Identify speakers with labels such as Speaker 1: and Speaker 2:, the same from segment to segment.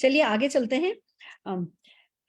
Speaker 1: चलिए आगे चलते हैं।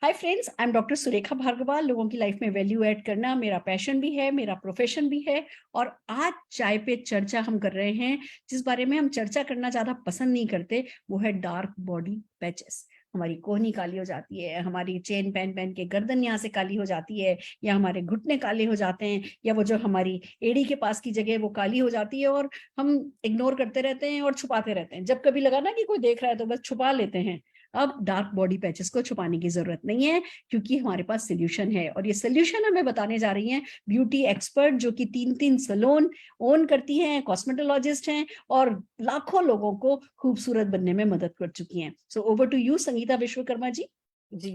Speaker 1: Hi friends, I am doctor Surekha Bhargava. लोगों की लाइफ में वैल्यू ऐड करना मेरा पैशन भी है, मेरा प्रोफेशन भी है। और आज चाय पे चर्चा हम कर रहे हैं। जिस बारे में हम चर्चा करना ज्यादा पसंद नहीं करते वो है डार्क बॉडी पैचेस। हमारी कोहनी काली हो जाती है, हमारी चेन पहन पहन के गर्दन यहाँ से काली हो जाती है, या हमारे घुटने काले हो जाते हैं, या वो जो हमारी एड़ी के पास की जगह है वो काली हो जाती है, और हम इग्नोर करते रहते हैं और छुपाते रहते हैं। जब कभी लगा ना कि कोई देख रहा है तो बस छुपा लेते हैं। अब डार्क बॉडी पैचेस को छुपाने की जरूरत नहीं है, क्योंकि हमारे पास सोल्यूशन है। और ये सोल्यूशन हमें बताने जा रही हैं ब्यूटी एक्सपर्ट, जो कि 3-3 सैलून ओन करती हैं, कॉस्मेटोलॉजिस्ट हैं, और लाखों लोगों को खूबसूरत बनने में मदद कर चुकी हैं। So over to you Sangeeta Vishwakarma ji.
Speaker 2: जी,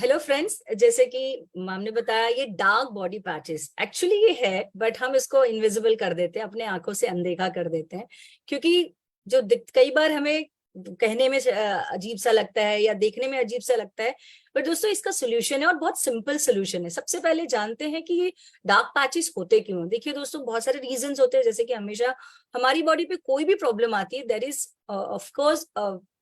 Speaker 2: हेलो फ्रेंड्स। जैसे कि मैम ने बताया, ये डार्क बॉडी पैचेस एक्चुअली ये है, बट हम इसको इनविजिबल कर देते हैं, अपने आंखों से अनदेखा कर देते हैं। क्योंकि जो कई बार हमें कहने में अजीब सा लगता है या देखने में अजीब सा लगता है, पर दोस्तों इसका सोल्यूशन है और बहुत सिंपल सोल्यूशन है। सबसे पहले जानते हैं कि ये डार्क पैचेस होते क्यों हैं। देखिए दोस्तों, बहुत सारे रीजंस होते हैं। जैसे कि हमेशा हमारी बॉडी पे कोई भी प्रॉब्लम आती है, देयर इज ऑफ कोर्स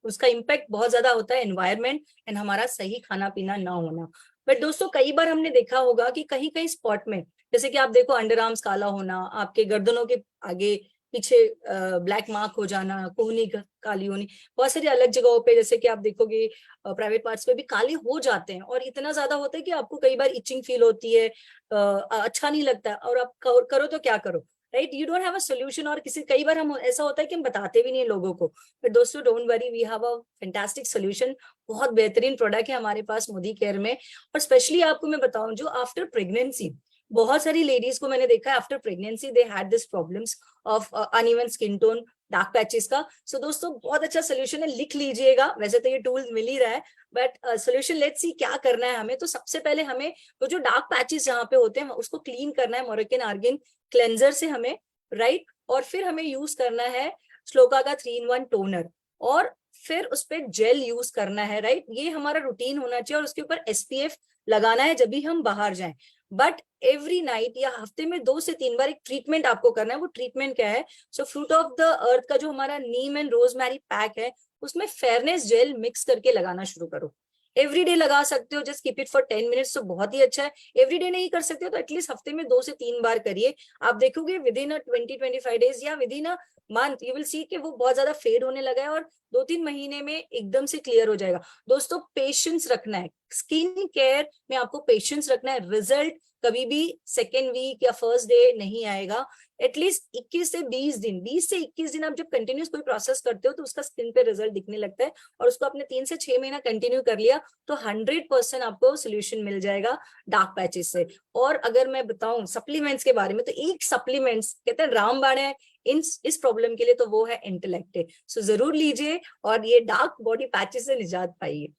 Speaker 2: उसका इम्पैक्ट बहुत ज्यादा होता है एनवायरमेंट एंड हमारा सही खाना पीना ना होना। बट दोस्तों, कई बार हमने देखा होगा कि कहीं कहीं स्पॉट में, जैसे कि आप देखो अंडर आर्म्स काला होना, आपके गर्दनों के आगे पीछे ब्लैक मार्क हो जाना, कोहनी काली होनी, बहुत सारी अलग जगहों पे, जैसे कि आप देखोगे प्राइवेट पार्ट्स पे भी काले हो जाते हैं। और इतना ज्यादा होता है कि आपको कई बार इचिंग फील होती है, अच्छा नहीं लगता है, और आप करो तो क्या करो, right? You don't have a solution. और किसी कई बार हम ऐसा होता है कि हम बताते भी नहीं लोगों को। बट दोस्तों, don't worry, we have a fantastic solution. बहुत बेहतरीन प्रोडक्ट है हमारे पास मोदी केयर में। और स्पेशली आपको मैं बताऊं, जो आफ्टर प्रेगनेंसी, बहुत सारी लेडीज को मैंने देखा है after pregnancy they had this problems of uneven skin tone, dark patches का। सो दोस्तों, बहुत अच्छा सोल्यूशन है, लिख लीजिएगा। वैसे तो ये टूल मिल ही रहा है, बट सोल्यूशन लेट्स सी क्या करना है हमें। तो सबसे पहले हमें वो जो डार्क पैचेस जहाँ पे होते हैं उसको क्लीन करना है मोरिकन आर्गन क्लेंजर से हमें, राइट? और फिर हमें यूज करना है श्लोका का 3-in-1 टोनर, और फिर उस पर जेल यूज करना है, राइट? ये हमारा रूटीन होना चाहिए। और उसके ऊपर एसपीएफ लगाना है जब भी हम बाहर जाएं। बट एवरी नाइट या हफ्ते में 2 से 3 बार एक ट्रीटमेंट आपको करना है। वो ट्रीटमेंट क्या है? सो फ्रूट ऑफ द अर्थ का जो हमारा नीम एंड रोजमेरी पैक है, उसमें फेयरनेस जेल मिक्स करके लगाना शुरू करो। एवरीडे लगा सकते हो, just keep it for 10 minutes, तो बहुत ही अच्छा है। एवरीडे नहीं कर सकते हो तो एटलीस्ट हफ्ते में 2 से 3 बार करिए। आप देखोगे विद इन 20-25 डेज या with in a month you will see कि वो बहुत ज्यादा फेड होने लगा है, और 2-3 महीने में एकदम से क्लियर हो जाएगा। दोस्तों, पेशेंस रखना है स्किन केयर में, आपको पेशेंस रखना है। रिजल्ट कभी भी सेकेंड वीक या फर्स्ट डे नहीं आएगा। एटलीस्ट 21 से 20 दिन, 20 से 21 दिन आप जब कंटिन्यूस कोई प्रोसेस करते हो तो उसका स्किन पे रिजल्ट दिखने लगता है। और उसको आपने 3 से 6 महीना कंटिन्यू कर लिया तो 100% आपको सोल्यूशन मिल जाएगा डार्क पैचेस से। और अगर मैं बताऊं सप्लीमेंट्स के बारे में, तो एक सप्लीमेंट्स कहते हैं रामबाण है इस प्रॉब्लम के लिए, तो वो है इंटेलेक्ट। सो जरूर लीजिए और ये डार्क बॉडी पैचेस से निजात पाइए।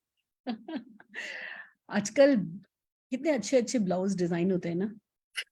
Speaker 1: आजकल कितने अच्छे अच्छे ब्लाउज डिजाइन होते हैं ना,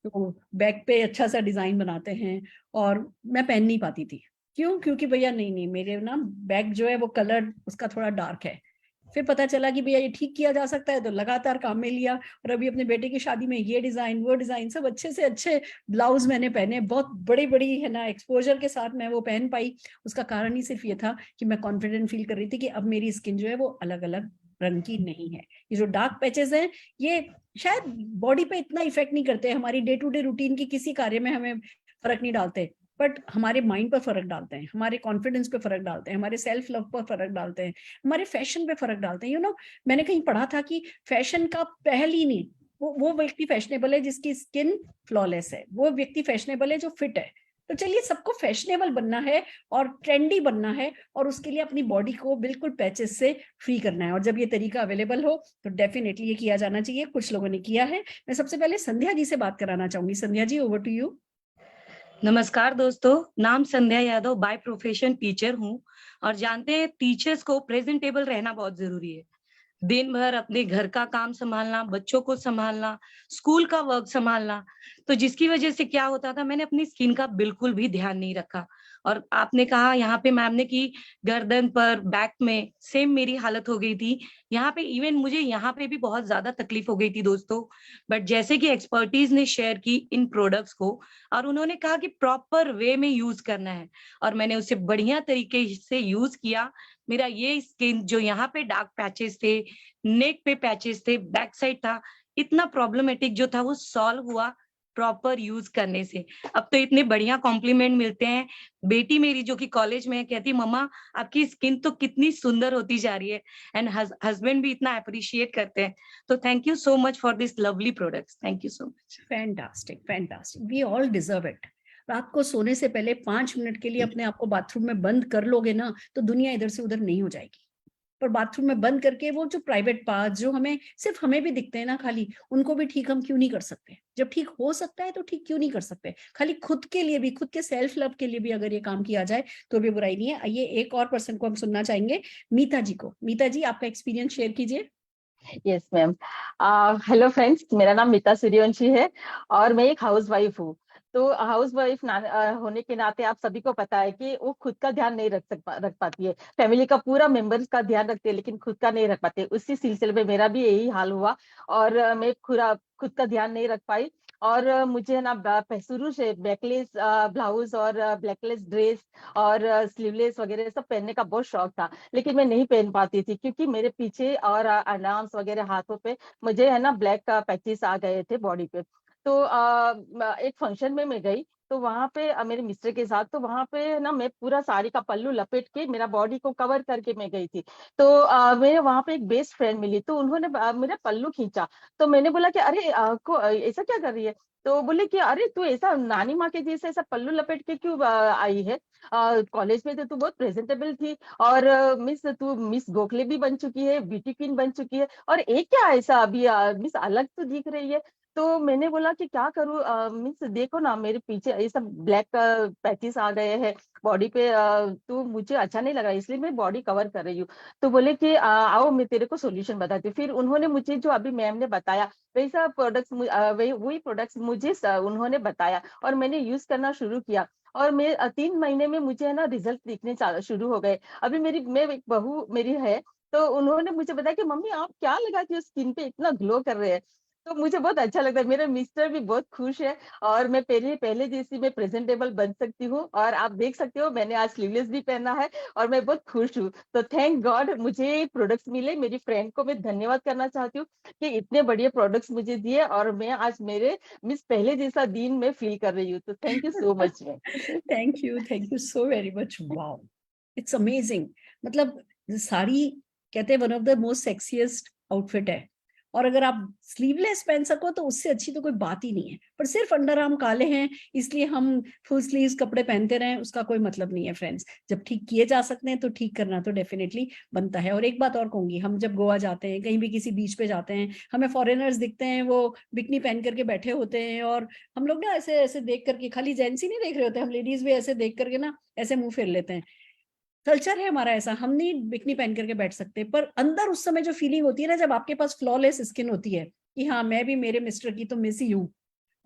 Speaker 1: तो बैक पे अच्छा सा डिजाइन बनाते हैं, और मैं पहन नहीं पाती थी। क्यों? क्योंकि भैया नहीं नहीं, मेरे ना बैक जो है वो कलर उसका थोड़ा डार्क है। फिर पता चला कि भैया ये ठीक किया जा सकता है, तो लगातार काम में लिया, और अभी अपने बेटे की शादी में ये डिजाइन वो डिजाइन सब अच्छे से अच्छे ब्लाउज मैंने पहने, बहुत बड़ी बड़ी है ना एक्सपोजर के साथ मैं वो पहन पाई। उसका कारण ही सिर्फ ये था कि मैं कॉन्फिडेंट फील कर रही थी कि अब मेरी स्किन जो है वो अलग अलग रंग की नहीं है। ये जो डार्क पैचेस हैं, ये शायद बॉडी पे इतना इफेक्ट नहीं करते, हमारी डे टू डे रूटीन की किसी कार्य में हमें फर्क नहीं डालते, बट हमारे माइंड पर फर्क डालते हैं, हमारे कॉन्फिडेंस पे फर्क डालते हैं, हमारे सेल्फ लव पर फर्क डालते हैं, हमारे फैशन पे फर्क डालते हैं। मैंने कहीं पढ़ा था कि फैशन का पहली नींव वो व्यक्ति फैशनेबल है जिसकी स्किन फ्लॉलेस है, वो व्यक्ति फैशनेबल है जो फिट है। तो चलिए, सबको फैशनेबल बनना है और ट्रेंडी बनना है, और उसके लिए अपनी बॉडी को बिल्कुल पैचेस से फ्री करना है। और जब ये तरीका अवेलेबल हो तो डेफिनेटली ये किया जाना चाहिए। कुछ लोगों ने किया है। मैं सबसे पहले संध्या जी से बात कराना चाहूंगी। Sandhya ji, over to you.
Speaker 3: नमस्कार दोस्तों, नाम संध्या यादव, बाय प्रोफेशन टीचर हूँ। और जानते हैं टीचर्स को प्रेजेंटेबल रहना बहुत जरूरी है। दिन भर अपने घर का काम संभालना, बच्चों को संभालना, स्कूल का वर्क संभालना, तो जिसकी वजह से क्या होता था, मैंने अपनी स्किन का बिल्कुल भी ध्यान नहीं रखा। और आपने कहा यहाँ पे मैम ने कि गर्दन पर, बैक में सेम मेरी हालत हो गई थी। यहाँ पे इवन मुझे यहाँ पे भी बहुत ज्यादा तकलीफ हो गई थी दोस्तों। बट जैसे कि एक्सपर्टीज ने शेयर की इन प्रोडक्ट्स को, और उन्होंने कहा कि प्रॉपर वे में यूज करना है, और मैंने उसे बढ़िया तरीके से यूज किया। मेरा ये स्किन जो यहाँ पे डार्क पैचेस थे, नेक पे पैचेस थे, बैक साइड था, इतना प्रॉब्लमेटिक जो था वो सॉल्व हुआ प्रॉपर यूज करने से। अब तो इतने बढ़िया कॉम्प्लीमेंट मिलते हैं। बेटी मेरी जो कि कॉलेज में है कहती, मम्मा आपकी स्किन तो कितनी सुंदर होती जा रही है, एंड हस्बैंड भी इतना अप्रिशिएट करते हैं। तो thank you so much for this lovely products, thank you so much.
Speaker 1: Fantastic, fantastic, we all deserve it. रात को सोने से पहले 5 मिनट के लिए अपने आप को बाथरूम में बंद कर लोगे ना, तो दुनिया इधर से उधर नहीं हो जाएगी। पर बाथरूम में बंद करके वो जो प्राइवेट पार्ट जो हमें सिर्फ हमें भी दिखते हैं ना खाली, उनको भी ठीक हम क्यों नहीं कर सकते? जब ठीक हो सकता है तो ठीक क्यों नहीं कर सकते? खाली खुद के लिए भी, खुद के सेल्फ लव के लिए भी अगर ये काम किया जाए तो भी बुराई नहीं है। आइए एक और पर्सन को हम सुनना चाहेंगे, मीता जी को। मीता जी, आपका एक्सपीरियंस शेयर कीजिए।
Speaker 4: Yes ma'am. हेलो फ्रेंड्स, मेरा नाम मीता सूर्यवंशी है और मैं एक हाउस वाइफ हूँ। तो हाउस वाइफ होने के नाते आप सभी को पता है कि वो खुद का ध्यान नहीं रख पाती है। फैमिली का पूरा मेंबर्स का ध्यान रखते हैं लेकिन खुद का नहीं रख पाते। उसी सिलसिले में मेरा भी यही हाल हुआ और मैं खुद का ध्यान नहीं रख पाई। और मुझे ना शुरू से बैकलेस ब्लाउज और ब्लैकलेस ड्रेस और स्लीवलेस वगैरह सब पहनने का बहुत शौक था, लेकिन मैं नहीं पहन पाती थी क्योंकि मेरे पीछे और आर्म्स वगैरह हाथों पे मुझे है ना ब्लैक पैचेस आ गए थे बॉडी पे। तो एक फंक्शन में मैं गई तो वहां पे मेरे मिस्टर के साथ, तो वहां पे ना मैं पूरा साड़ी का पल्लू लपेट के मेरा बॉडी को कवर करके मैं गई थी। तो मेरे वहां पे एक बेस्ट फ्रेंड मिली तो उन्होंने मेरा पल्लू खींचा। तो मैंने बोला कि अरे ऐसा क्या कर रही है? तो बोले कि अरे तू ऐसा नानी माँ के जैसे ऐसा पल्लू लपेट के क्यों आई है? कॉलेज में तो तू बहुत प्रेजेंटेबल थी और तू मिस गोखले भी बन चुकी है, ब्यूटी क्वीन बन चुकी है, और एक क्या ऐसा अभी मिस अलग तो दिख रही है। तो मैंने बोला कि क्या करूँ मिस, देखो ना मेरे पीछे ये सब ब्लैक पैचेस आ गए हैं बॉडी पे, तो मुझे अच्छा नहीं लगा इसलिए मैं बॉडी कवर कर रही हूँ। तो बोले कि आओ मैं तेरे को सॉल्यूशन बताती हूँ। फिर उन्होंने मुझे जो अभी मैम ने बताया वैसा प्रोडक्ट्स, वही प्रोडक्ट्स मुझे उन्होंने बताया और मैंने यूज करना शुरू किया। और मैं 3 महीने में मुझे है ना रिजल्ट दिखने शुरू हो गए। अभी मैं एक बहू मेरी है, तो उन्होंने मुझे बताया कि मम्मी आप क्या लगाती हो स्किन पे, इतना ग्लो कर रहे हैं। तो मुझे बहुत अच्छा लगता है, मेरे मिस्टर भी बहुत खुश है और मैं पहले जैसी मैं प्रेजेंटेबल बन सकती हूँ। और आप देख सकते हो मैंने आज स्लीवलेस भी पहना है और मैं बहुत खुश हूँ। तो थैंक गॉड मुझे प्रोडक्ट्स मिले। मेरी फ्रेंड को मैं धन्यवाद करना चाहती हूँ कि इतने बढ़िया प्रोडक्ट्स मुझे दिए और मैं आज मेरे मिस पहले जैसा दिन में फील कर रही हूँ। तो thank you so much ma'am.
Speaker 1: Thank you so very much. Wow, it's amazing. मतलब साड़ी कहते हैं one of the most sexiest outfit है, और अगर आप स्लीवलेस पहन सको तो उससे अच्छी तो कोई बात ही नहीं है। पर सिर्फ अंडर आर्म काले हैं इसलिए हम फुल स्लीव्स कपड़े पहनते रहें, उसका कोई मतलब नहीं है फ्रेंड्स। जब ठीक किए जा सकते हैं तो ठीक करना तो डेफिनेटली बनता है। और एक बात और कहूंगी, हम जब गोवा जाते हैं, कहीं भी किसी बीच पे जाते हैं, हमें फॉरेनर्स दिखते हैं, वो बिकनी पहन करके बैठे होते हैं, और हम लोग ना ऐसे ऐसे देख करके, खाली जेंट्स ही नहीं देख रहे होते, हम लेडीज भी ऐसे देख करके ना ऐसे मुंह फेर लेते हैं। कल्चर है हमारा ऐसा, हम नहीं बिकनी पहन करके बैठ सकते। पर अंदर उस समय जो फीलिंग होती है ना, जब आपके पास फ्लॉलेस स्किन होती है कि हाँ मैं भी मेरे मिस्टर की तो मिस ही हूँ,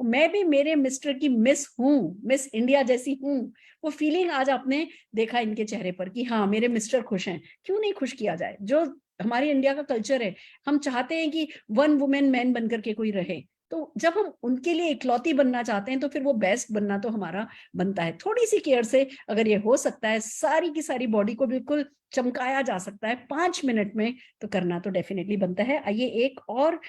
Speaker 1: मैं भी मेरे मिस्टर की मिस हूँ, मिस इंडिया जैसी हूँ, वो फीलिंग आज आपने देखा इनके चेहरे पर कि हाँ मेरे मिस्टर खुश हैं। क्यों नहीं खुश किया जाए? जो हमारी इंडिया का कल्चर है, हम चाहते हैं कि वन वुमेन मैन बनकर के कोई रहे। तो जब हम उनके लिए इकलौती बनना चाहते हैं तो फिर वो बेस्ट बनना तो हमारा बनता है। थोड़ी सी केयर से अगर ये हो सकता है, सारी की सारी बॉडी को बिल्कुल चमकाया जा सकता है 5 मिनट में, तो करना तो डेफिनेटली बनता है। आइए एक और